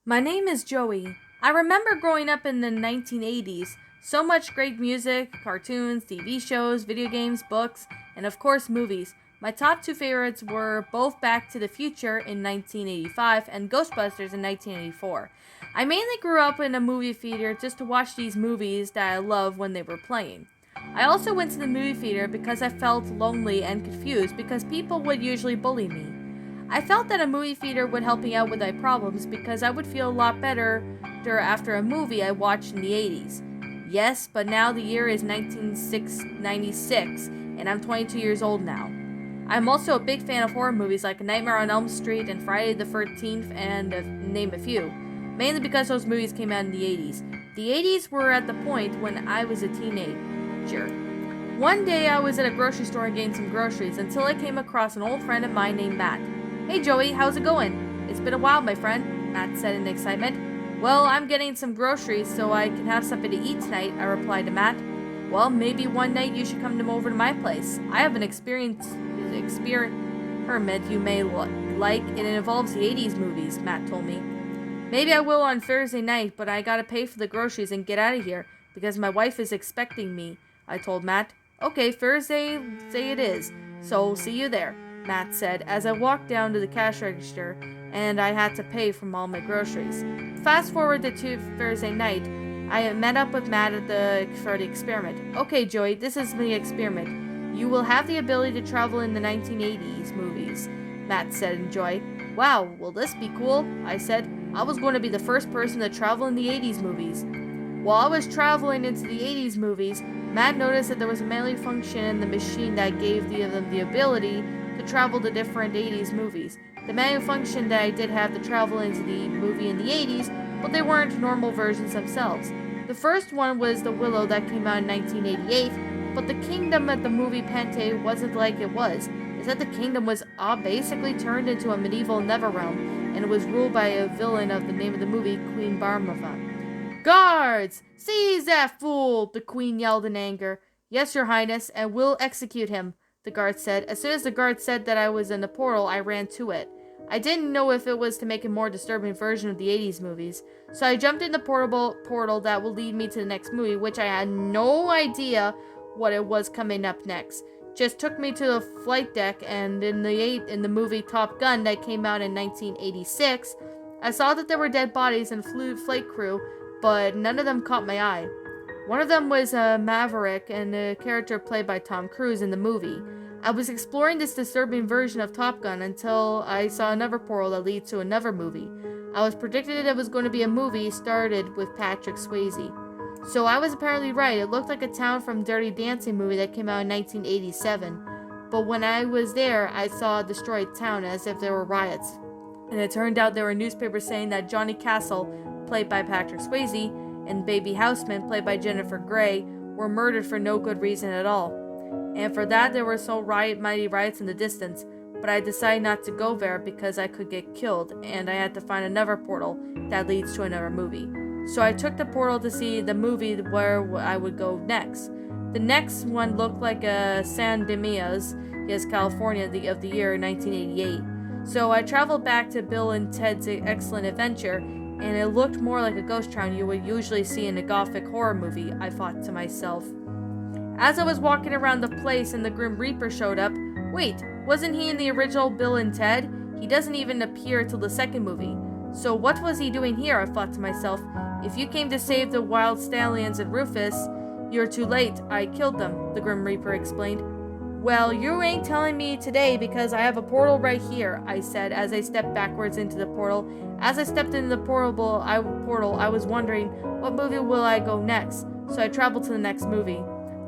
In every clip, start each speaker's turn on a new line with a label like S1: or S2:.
S1: My name is Joey. I remember growing up in the 1980s. So much great music, cartoons, TV shows, video games, books, and of course movies. My top two favorites were both Back to the Future in 1985 and Ghostbusters in 1984. I mainly grew up in a movie theater just to watch these movies that I loved when they were playing. I also went to the movie theater because I felt lonely and confused because people would usually bully me. I felt that a movie theater would help me out with my problems because I would feel a lot better after a movie I watched in the 80s. Yes, but now the year is 1996 and I'm 22 years old now. I'm also a big fan of horror movies like Nightmare on Elm Street and Friday the 13th and name a few, mainly because those movies came out in the 80s. The 80s were at the point when I was a teenager. One day I was at a grocery store getting some groceries until I came across an old friend of mine named Matt. "Hey Joey, how's it going?" "It's been a while, my friend," Matt said in excitement. "Well, I'm getting some groceries so I can have something to eat tonight," I replied to Matt. "Well, maybe one night you should come over to my place. I have an experiment you may like, and it involves the 80s movies," Matt told me. "Maybe I will on Thursday night, but I gotta pay for the groceries and get out of here because my wife is expecting me," I told Matt. "Okay, Thursday say it is, so see you there," Matt said as I walked down to the cash register and I had to pay for all my groceries. Fast forward to Thursday night, I met up with Matt for the experiment. "Okay, Joey, this is the experiment. You will have the ability to travel in the 1980s movies," Matt said in joy. "Wow, will this be cool?" I said. I was going to be the first person to travel in the 80s movies. While I was traveling into the 80s movies, Matt noticed that there was a malfunction in the machine that gave them the ability to travel to different 80s movies. The malfunction that I did have to travel into the movie in the 80s, but they weren't normal versions themselves. The first one was The Willow that came out in 1988, but the kingdom at the movie Pante wasn't like it was. Instead, the kingdom was basically turned into a medieval Neverrealm, and it was ruled by a villain of the name of the movie, Queen Barmava. "Guards! Seize that fool!" the queen yelled in anger. "Yes, your highness, and we'll execute him," the guard said. As soon as the guard said that I was in the portal, I ran to it. I didn't know if it was to make a more disturbing version of the 80s movies, so I jumped in the portal that will lead me to the next movie, which I had no idea what it was coming up next. Just took me to the flight deck, and in the movie Top Gun that came out in 1986, I saw that there were dead bodies and flight crew, but none of them caught my eye. One of them was Maverick, and a character played by Tom Cruise in the movie. I was exploring this disturbing version of Top Gun until I saw another portal that leads to another movie. I was predicted it was going to be a movie started with Patrick Swayze. So I was apparently right. It looked like a town from Dirty Dancing movie that came out in 1987. But when I was there, I saw a destroyed town as if there were riots. And it turned out there were newspapers saying that Johnny Castle, played by Patrick Swayze, and Baby Houseman, played by Jennifer Grey, were murdered for no good reason at all. And for that, there were mighty riots in the distance, but I decided not to go there because I could get killed, and I had to find another portal that leads to another movie. So I took the portal to see the movie where I would go next. The next one looked like a San Dimas, California, of the year 1988. So I traveled back to Bill and Ted's Excellent Adventure, and it looked more like a ghost town you would usually see in a gothic horror movie, I thought to myself. As I was walking around the place and the Grim Reaper showed up, wait, wasn't he in the original Bill and Ted? He doesn't even appear till the second movie. So what was he doing here, I thought to myself. If you came to save the Wild Stallions and Rufus, you're too late. I killed them, the Grim Reaper explained. "Well, you ain't telling me today because I have a portal right here," I said as I stepped backwards into the portal. As I stepped into the portal, I was wondering, what movie will I go next? So I traveled to the next movie.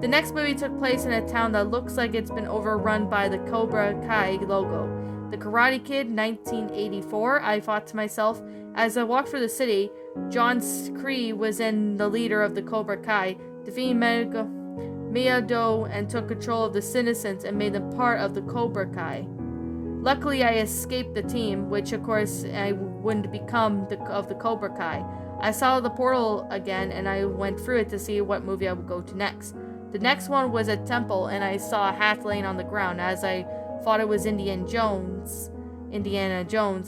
S1: The next movie took place in a town that looks like it's been overrun by the Cobra Kai logo. The Karate Kid, 1984, I thought to myself. As I walked through the city, John Cree was in the leader of the Cobra Kai, defeating Miyado and took control of the citizens and made them part of the Cobra Kai. Luckily, I escaped the team, which of course I wouldn't become of the Cobra Kai. I saw the portal again and I went through it to see what movie I would go to next. The next one was a temple and I saw a hat laying on the ground as I thought it was Indiana Jones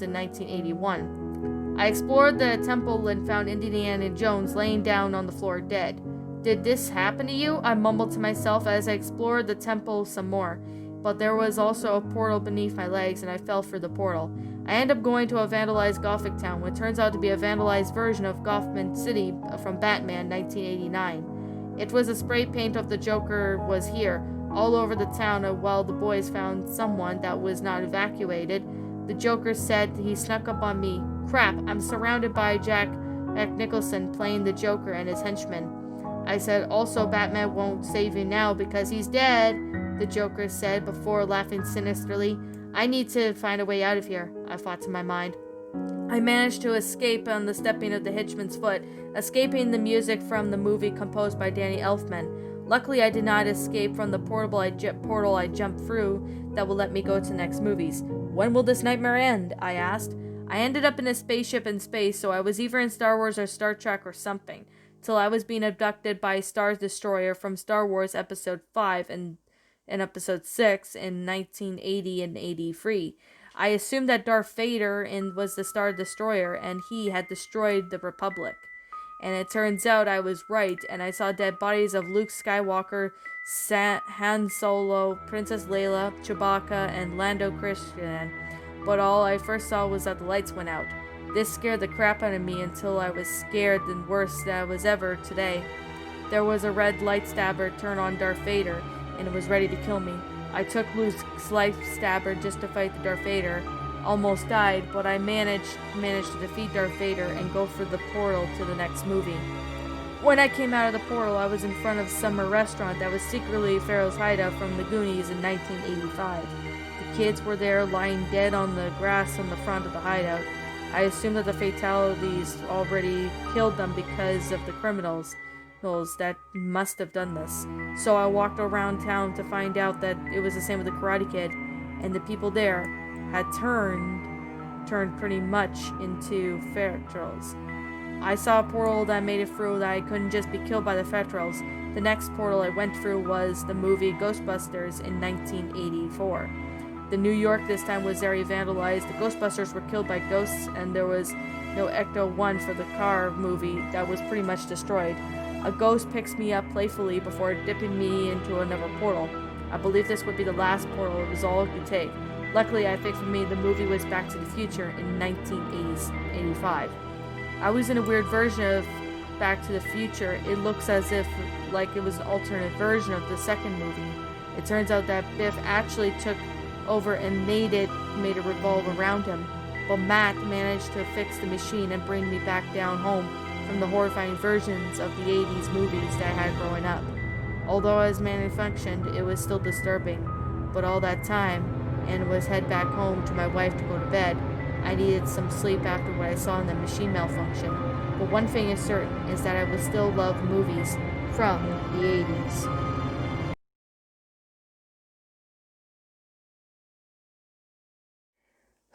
S1: in 1981. I explored the temple and found Indiana Jones laying down on the floor dead. Did this happen to you? I mumbled to myself as I explored the temple some more. But there was also a portal beneath my legs, and I fell for the portal. I ended up going to a vandalized Gothic town, which turns out to be a vandalized version of Gotham City from Batman 1989. It was a spray paint of the Joker was here, all over the town, while the boys found someone that was not evacuated. The Joker said he snuck up on me. Crap, I'm surrounded by Jack Nicholson playing the Joker and his henchmen. I said, also Batman won't save you now because he's dead, the Joker said before laughing sinisterly. I need to find a way out of here, I thought to my mind. I managed to escape on the stepping of the hitchman's foot, escaping the music from the movie composed by Danny Elfman. Luckily, I did not escape from the portal I jumped through that will let me go to next movies. When will this nightmare end? I asked. I ended up in a spaceship in space, so I was either in Star Wars or Star Trek or something, till I was being abducted by a Star Destroyer from Star Wars Episode 5 and Episode 6 in 1980 and 83. I assumed that Darth Vader was the Star Destroyer, and he had destroyed the Republic. And it turns out I was right, and I saw dead bodies of Luke Skywalker, Han Solo, Princess Leia, Chewbacca, and Lando Calrissian. But all I first saw was that the lights went out. This scared the crap out of me until I was scared and worse than I was ever today. There was a red lightsaber turn on Darth Vader, and it was ready to kill me. I took Luke's lightsaber just to fight the Darth Vader. Almost died, but I managed to defeat Darth Vader and go for the portal to the next movie. When I came out of the portal, I was in front of Summer Restaurant that was secretly Pharaoh's hideout from the Goonies in 1985. The kids were there lying dead on the grass in the front of the hideout. I assumed that the fatalities already killed them because of the criminals that must have done this. So I walked around town to find out that it was the same with the Karate Kid, and the people there had turned pretty much into Fetrals. I saw a portal that made it through that I couldn't just be killed by the Fetrals. The next portal I went through was the movie Ghostbusters in 1984. The New York this time was very vandalized. The Ghostbusters were killed by ghosts, and there was no Ecto-1 for the car movie that was pretty much destroyed. A ghost picks me up playfully before dipping me into another portal. I believe this would be the last portal. It was all it could take. Luckily, I think for me, the movie was Back to the Future in 1985. I was in a weird version of Back to the Future. It looks as if like it was an alternate version of the second movie. It turns out that Biff actually took over and made it revolve around him. But Matt managed to fix the machine and bring me back down home from the horrifying versions of the 80s movies that I had growing up. Although as malfunctioned, it was still disturbing. But all that time, and was head back home to my wife to go to bed, I needed some sleep after what I saw in the machine malfunction. But one thing is certain, is that I will still love movies from the 80s.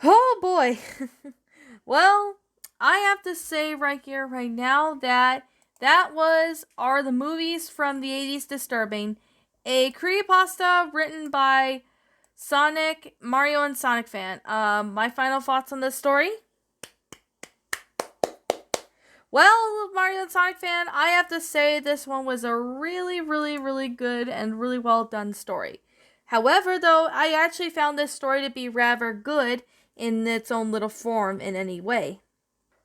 S1: Oh boy! Well, I have to say right here, right now, that are the movies from the 80s disturbing. A creepypasta written by Mario and Sonic fan. My final thoughts on this story? Well, Mario and Sonic fan, I have to say this one was a really, really, really good and really well done story. However, though, I actually found this story to be rather good in its own little form in any way.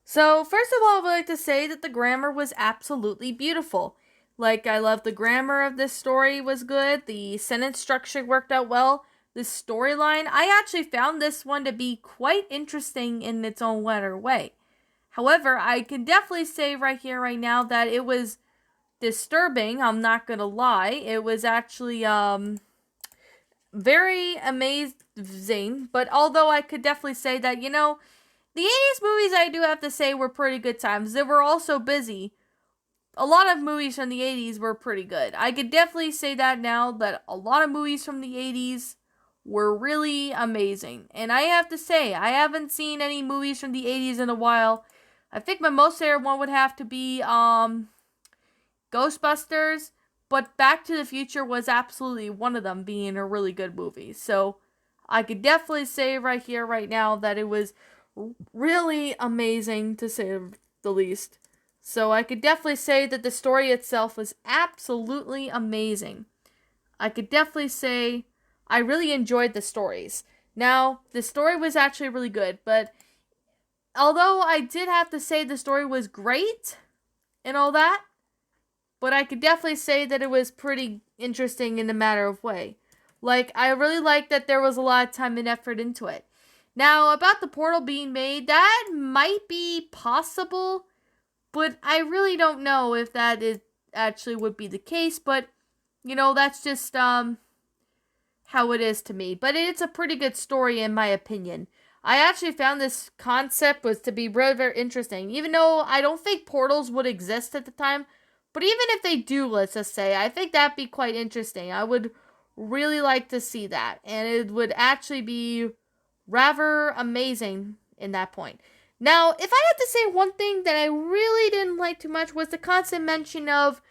S1: So, first of all, I would like to say that the grammar was absolutely beautiful. Like, I love the grammar of this story was good, the sentence structure worked out well, the storyline, I actually found this one to be quite interesting in its own way. However, I can definitely say right here, right now, that it was disturbing, I'm not gonna lie. It was actually, very amazing, but although I could definitely say that, the 80s movies, I do have to say, were pretty good times. They were also busy. A lot of movies from the 80s were pretty good. I could definitely say that now, that a lot of movies from the 80s were really amazing. And I have to say, I haven't seen any movies from the 80s in a while. I think my most favorite one would have to be Ghostbusters, but Back to the Future was absolutely one of them, being a really good movie. So I could definitely say right here, right now, that it was really amazing to say the least. So I could definitely say that the story itself was absolutely amazing. I could definitely say I really enjoyed the stories. Now, the story was actually really good, but although I did have to say the story was great and all that, but I could definitely say that it was pretty interesting in a matter of way. Like, I really liked that there was a lot of time and effort into it. Now, about the portal being made, that might be possible, but I really don't know if that is actually would be the case, but that's just how it is to me. But it's a pretty good story in my opinion. I actually found this concept was to be very, very interesting, even though I don't think portals would exist at the time. But even if they do, let's just say, I think that'd be quite interesting. I would really like to see that, and it would actually be rather amazing in that point. Now, if I had to say one thing that I really didn't like too much was the constant mention of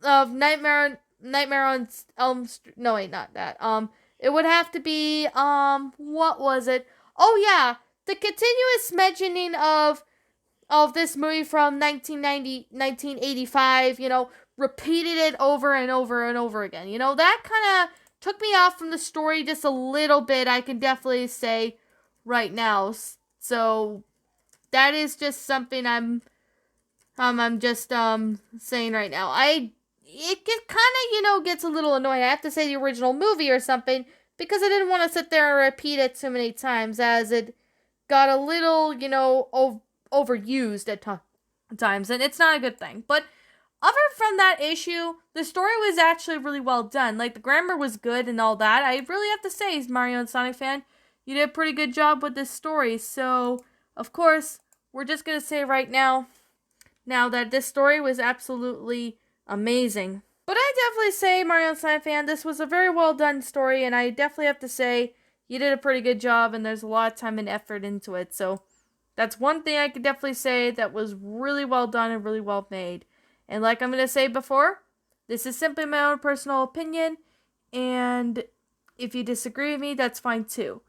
S1: Nightmare on Elm Street. No, wait, not that. It would have to be what was it? Oh yeah, the continuous mentioning of this movie from 1985. Repeated it over and over and over again. That kind of took me off from the story just a little bit. I can definitely say right now. So that is just something I'm just saying right now. It kind of gets a little annoying. I have to say the original movie or something because I didn't want to sit there and repeat it too many times as it got a little overused at times, and it's not a good thing. But other from that issue, the story was actually really well done. Like, the grammar was good and all that. I really have to say, as Mario and Sonic fan, you did a pretty good job with this story. So, of course, we're just gonna say right now that this story was absolutely amazing. But I definitely say, Mario and Sonic fan, this was a very well done story, and I definitely have to say, you did a pretty good job, and there's a lot of time and effort into it. So, that's one thing I could definitely say that was really well done and really well made. And like I'm going to say before, this is simply my own personal opinion, and if you disagree with me, that's fine too.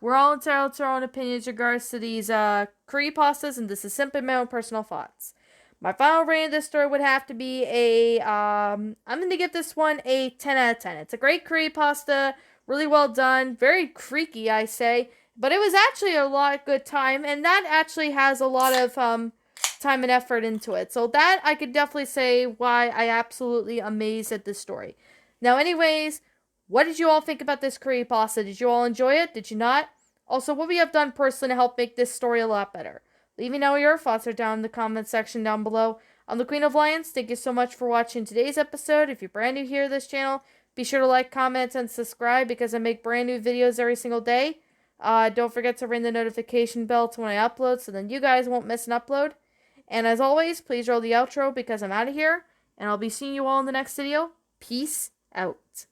S1: We're all entitled to our own opinions in regards to these creepypastas, and this is simply my own personal thoughts. My final rating of this story would have to be I'm going to give this one a 10 out of 10. It's a great creepypasta, really well done, very creaky, I say, but it was actually a lot of good time, and that actually has a lot of time and effort into it. So that I could definitely say why I absolutely amazed at this story. Now, anyways, what did you all think about this creepypasta? Did you all enjoy it? Did you not? Also, what would you have done personally to help make this story a lot better? Leave me know what your thoughts are down in the comment section down below. I'm the Queen of Lions. Thank you so much for watching today's episode. If you're brand new here to this channel, be sure to like, comment, and subscribe because I make brand new videos every single day. Don't forget to ring the notification bell to when I upload so then you guys won't miss an upload. And as always, please roll the outro because I'm out of here. And I'll be seeing you all in the next video. Peace out.